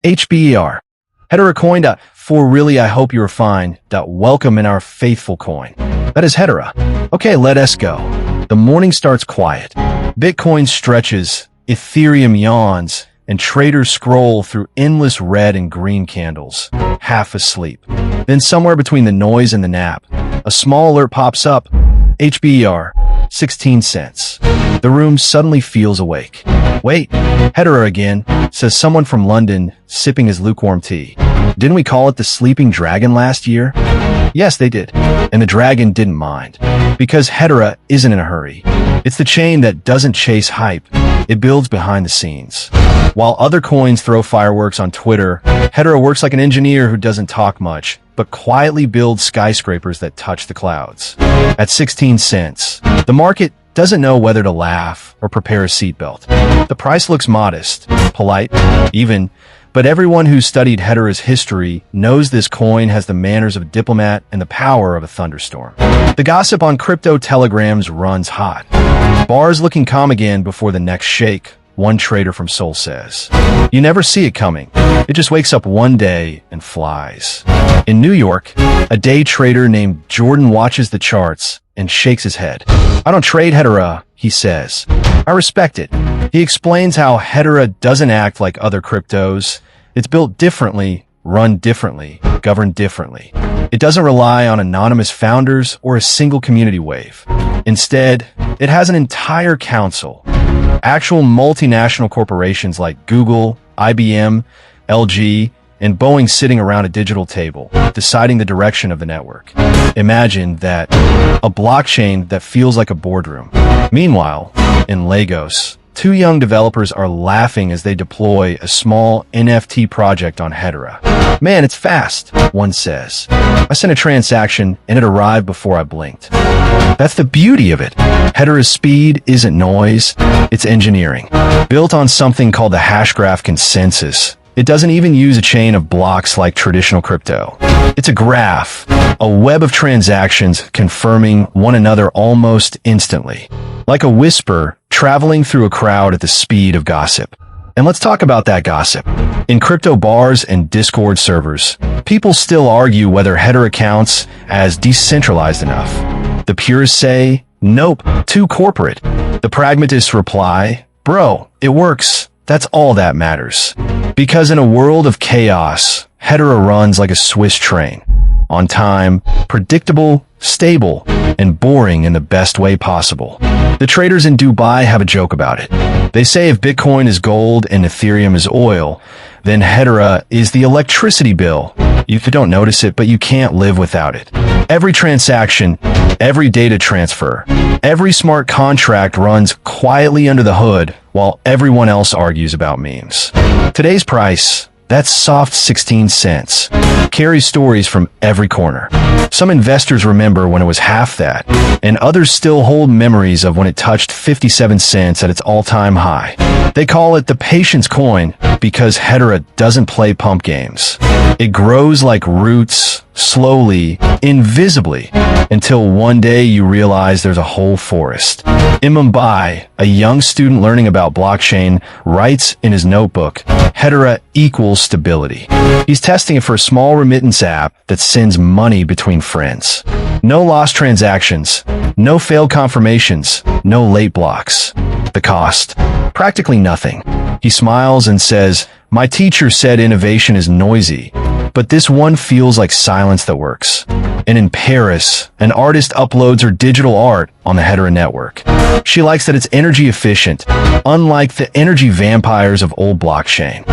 HBAR. Hedera coin. For really, I hope you are fine. Welcome in our faithful coin. That is Hedera. Okay, let us go. The morning starts quiet. Bitcoin stretches, Ethereum yawns, and traders scroll through endless red and green candles, half asleep. Then somewhere between the noise and the nap, a small alert pops up. HBAR, 16 cents. The room suddenly feels awake. Wait, Hedera again, says someone from London, sipping his lukewarm tea. Didn't we call it the sleeping dragon last year? Yes, they did. And the dragon didn't mind. Because Hedera isn't in a hurry. It's the chain that doesn't chase hype. It builds behind the scenes. While other coins throw fireworks on Twitter, Hedera works like an engineer who doesn't talk much, but quietly builds skyscrapers that touch the clouds. At 16 cents, the market doesn't know whether to laugh or prepare a seatbelt. The price looks modest, polite, even, but everyone who's studied Hedera's history knows this coin has the manners of a diplomat and the power of a thunderstorm. The gossip on crypto telegrams runs hot. Bars looking calm again before the next shake, one trader from Seoul says. You never see it coming. It just wakes up one day and flies. In New York, a day trader named Jordan watches the charts and shakes his head. I don't trade Hedera, he says. I respect it. He explains how Hedera doesn't act like other cryptos. It's built differently, run differently, governed differently. It doesn't rely on anonymous founders or a single community wave. Instead, it has an entire council. Actual multinational corporations like Google, IBM, LG, and Boeing sitting around a digital table, deciding the direction of the network. Imagine that, a blockchain that feels like a boardroom. Meanwhile, in Lagos, two young developers are laughing as they deploy a small NFT project on Hedera. Man, it's fast, one says. I sent a transaction and it arrived before I blinked. That's the beauty of it. Hedera's speed isn't noise, it's engineering. Built on something called the hashgraph consensus. It doesn't even use a chain of blocks like traditional crypto. It's a graph, a web of transactions confirming one another almost instantly. Like a whisper traveling through a crowd at the speed of gossip. And let's talk about that gossip. In crypto bars and Discord servers, people still argue whether Hedera counts as decentralized enough. The purists say, nope, too corporate. The pragmatists reply, bro, it works. That's all that matters. Because in a world of chaos, Hedera runs like a Swiss train. On time, predictable, stable, and boring in the best way possible. The traders in Dubai have a joke about it. They say if Bitcoin is gold and Ethereum is oil, then Hedera is the electricity bill. You don't notice it, but you can't live without it. Every transaction, every data transfer, every smart contract runs quietly under the hood while everyone else argues about memes. Today's price, that soft 16 cents, carries stories from every corner. Some investors remember when it was half that, and others still hold memories of when it touched 57 cents at its all-time high. They call it the patience coin because Hedera doesn't play pump games. It grows like roots, slowly, invisibly, until one day you realize there's a whole forest. In Mumbai, a young student learning about blockchain writes in his notebook, Hedera equals stability. He's testing it for a small remittance app that sends money between friends. No lost transactions, no failed confirmations, no late blocks. The cost? Practically nothing. He smiles and says, my teacher said innovation is noisy, but this one feels like silence that works. And in Paris, an artist uploads her digital art on the Hedera network. She likes that it's energy efficient, unlike the energy vampires of old blockchain.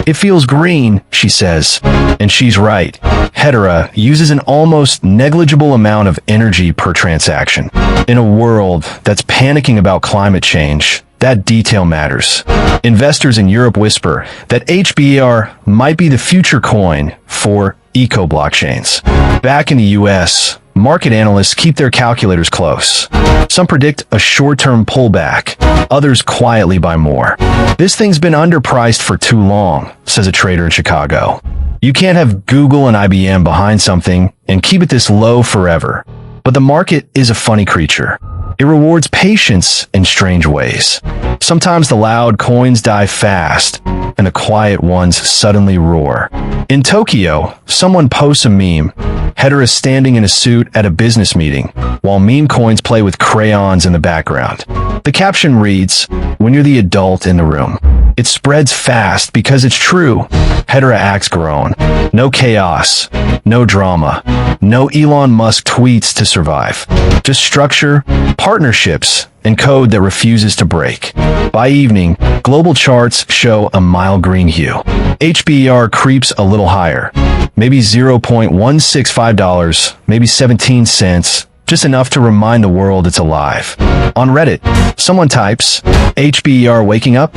It feels green, she says, and she's right. Hedera uses an almost negligible amount of energy per transaction. In a world that's panicking about climate change, that detail matters. Investors in Europe whisper that HBAR might be the future coin for eco-blockchains. Back in the US, market analysts keep their calculators close. Some predict a short-term pullback, others quietly buy more. This thing's been underpriced for too long, says a trader in Chicago. You can't have Google and IBM behind something and keep it this low forever. But the market is a funny creature. It rewards patience in strange ways. Sometimes the loud coins die fast, and the quiet ones suddenly roar. In Tokyo, someone posts a meme. Hedera is standing in a suit at a business meeting, while meme coins play with crayons in the background. The caption reads, "When you're the adult in the room." It spreads fast because it's true. Hedera acts grown. No chaos, no drama, no Elon Musk tweets to survive. Just structure, partnerships, and code that refuses to break. By evening, global charts show a mild green hue. HBAR creeps a little higher. Maybe $0.165, maybe 17 cents, just enough to remind the world it's alive. On Reddit, someone types, HBER waking up?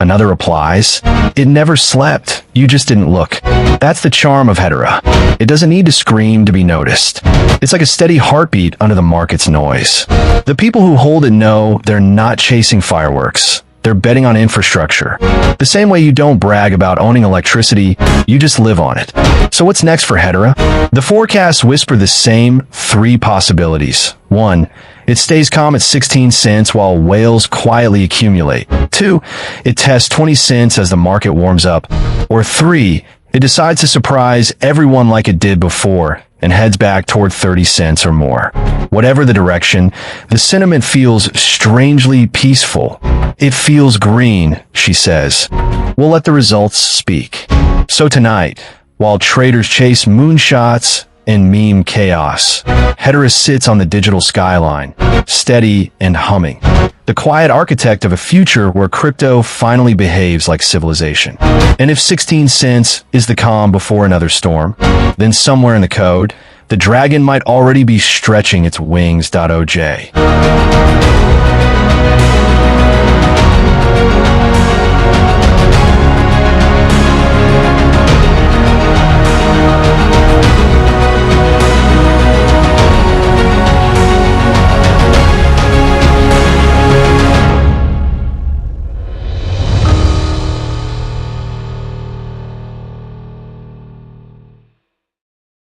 Another replies, it never slept, you just didn't look. That's the charm of Hedera. It doesn't need to scream to be noticed. It's like a steady heartbeat under the market's noise. The people who hold it know they're not chasing fireworks. They're betting on infrastructure. The same way you don't brag about owning electricity, you just live on it. So what's next for Hedera? The forecasts whisper the same three possibilities. 1. It stays calm at 16 cents while whales quietly accumulate. 2. It tests 20 cents as the market warms up. Or 3. It decides to surprise everyone like it did before and heads back toward 30 cents or more. Whatever the direction, the sentiment feels strangely peaceful. It feels green, she says. We'll let the results speak. So tonight, while traders chase moonshots and meme chaos, Hedera sits on the digital skyline, steady and humming. The quiet architect of a future where crypto finally behaves like civilization. And if 16 cents is the calm before another storm, then somewhere in the code, the dragon might already be stretching its wings. OJ.